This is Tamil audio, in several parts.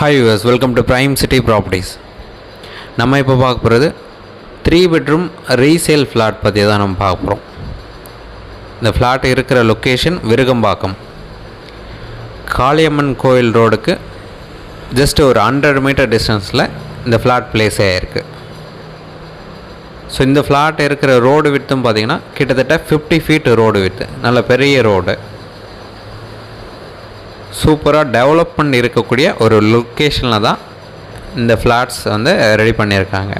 Hi US, welcome to prime city properties. நம்ம இப்போ பார்க்க போகிறது 3 பெட்ரூம் ரீசேல் ஃப்ளாட் பற்றி தான் நம்ம பார்க்க போகிறோம். இந்த ஃப்ளாட் இருக்கிற லொக்கேஷன் விருகம்பாக்கம், காளியம்மன் கோயில் ரோடுக்கு ஜஸ்ட் ஒரு 100 மீட்டர் டிஸ்டன்ஸில் இந்த ஃப்ளாட் பிளேஸ் ஆகிருக்கு. ஸோ இந்த ஃப்ளாட் இருக்கிற ரோடு விட்த்தும் பார்த்திங்கன்னா கிட்டத்தட்ட 50 ஃபீட் ரோடு விட்த்து, நல்ல பெரிய ரோடு. சூப்பராக டெவலப்மெண்ட் இருக்கக்கூடிய ஒரு லொக்கேஷனில் தான் இந்த ஃப்ளாட்ஸ் ரெடி பண்ணியிருக்காங்க.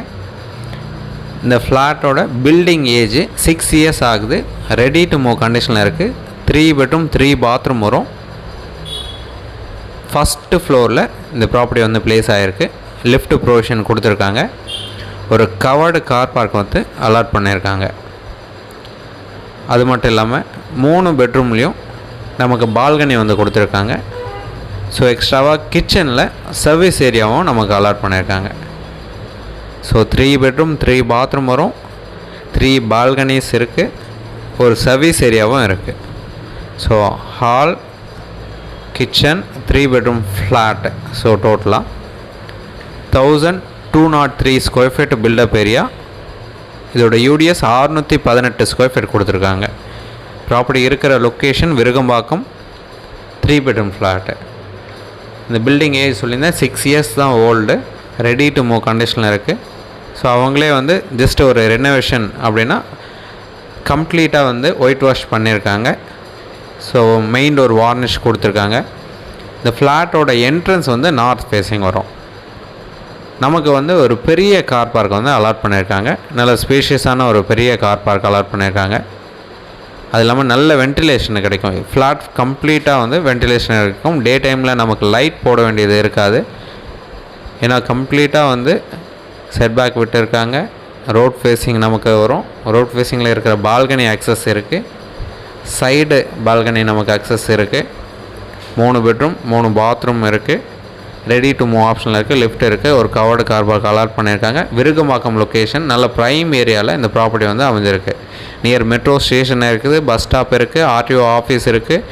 இந்த ஃப்ளாட்டோட பில்டிங் ஏஜ் 6 இயர்ஸ் ஆகுது. ரெடி டு மூவ் கண்டிஷனில் இருக்குது. 3 பெட்ரூம் 3 பாத்ரூம் வரும். ஃபஸ்ட்டு ஃப்ளோரில் இந்த ப்ராப்பர்ட்டி பிளேஸ் ஆகிருக்கு. லிஃப்ட் ப்ரொவிஷன் கொடுத்துருக்காங்க. ஒரு கவர்டு கார் பார்க் அலாட் பண்ணியிருக்காங்க. அது மட்டும் இல்லாமல் 3 பெட்ரூம்லேயும் நமக்கு பால்கனி கொடுத்துருக்காங்க. ஸோ எக்ஸ்ட்ராவாக கிச்சனில் சர்வீஸ் ஏரியாவும் நமக்கு அலாட் பண்ணியிருக்காங்க. ஸோ 3 பெட்ரூம் 3 பாத்ரூம் வரும். 3 பால்கனிஸ் இருக்குது. ஒரு சர்வீஸ் ஏரியாவும் இருக்குது. So hall, kitchen, 3 bedroom flat. So டோட்டலாக 1203 ஸ்கொயர் ஃபீட் பில்டப் ஏரியா. இதோட யூடிஎஸ் 618 ஸ்கொயர் ஃபீட் கொடுத்துருக்காங்க. ப்ராப்பர்ட்டி இருக்கிற லொக்கேஷன் விருகம்பாக்கம், 3 பெட்ரூம் ஃப்ளாட்டு. இந்த பில்டிங் ஏஜ் சொல்லியிருந்தேன் 6 இயர்ஸ் தான் ஓல்டு. ரெடி டு மூவ் கண்டிஷனில் இருக்குது. ஸோ அவங்களே ஜஸ்ட் ஒரு ரெனோவேஷன் அப்படின்னா கம்ப்ளீட்டாக ஒயிட் வாஷ் பண்ணியிருக்காங்க. ஸோ மெயின் டோர் வார்னிஷ் கொடுத்துருக்காங்க. இந்த ஃப்ளாட்டோட என்ட்ரன்ஸ் நார்த் ஃபேஸிங் வரும். நமக்கு ஒரு பெரிய கார் பார்க் அலாட் பண்ணியிருக்காங்க. நல்ல ஸ்பேஷியஸான ஒரு பெரிய கார் பார்க் அலாட் பண்ணியிருக்காங்க. அது இல்லாமல் நல்ல வென்டிலேஷன் கிடைக்கும். ஃப்ளாட் கம்ப்ளீட்டாக வென்டிலேஷன் இருக்கும். டே டைமில் நமக்கு லைட் போட வேண்டியது இருக்காது. ஏன்னா கம்ப்ளீட்டாக செட்பேக் விட்டுருக்காங்க. ரோட் ஃபேஸிங் நமக்கு வரும். ரோட் ஃபேஸிங்கில் இருக்கிற பால்கனி ஆக்சஸ் இருக்குது. சைடு பால்கனி நமக்கு ஆக்சஸ் இருக்குது. 3 பெட்ரூம் 3 பாத்ரூம் இருக்குது. ரெடி டு மூவ் ஆப்ஷனில் இருக்குது. லிஃப்ட் இருக்குது. ஒரு கவர்டு கார் பார்க் அலாட் பண்ணியிருக்காங்க. விருகம்பாக்கம் லொக்கேஷன், நல்ல ப்ரைம் ஏரியாவில் இந்த ப்ராப்பர்ட்டி அமைஞ்சிருக்கு. நியர் மெட்ரோ ஸ்டேஷன் இருக்குது. பஸ் ஸ்டாப் இருக்குது. ஆர்டிஓ ஆஃபீஸ் இருக்குது.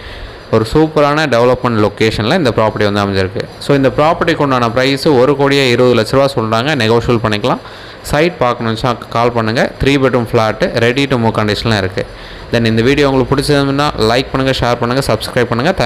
ஒரு சூப்பரான டெவலப்மெண்ட் லொக்கேஷனில் இந்த ப்ராப்பர்ட்டி அமைஞ்சிருக்கு. ஸோ இந்த ப்ராப்பர்ட்டிக்கு உண்டான ப்ரைஸு 1,20,00,000 சொல்கிறாங்க. நெகோஷியல் பண்ணிக்கலாம். சைட் பார்க்கணுன்னு கால் பண்ணுங்கள். 3 bedroom flat ready to move கண்டிஷனில் இருக்குது. தென் இந்த வீடியோ உங்களுக்கு பிடிச்சதுன்னா லைக் பண்ணுங்கள், ஷேர் பண்ணுங்கள், சப்ஸ்கிரைப் பண்ணுங்கள்.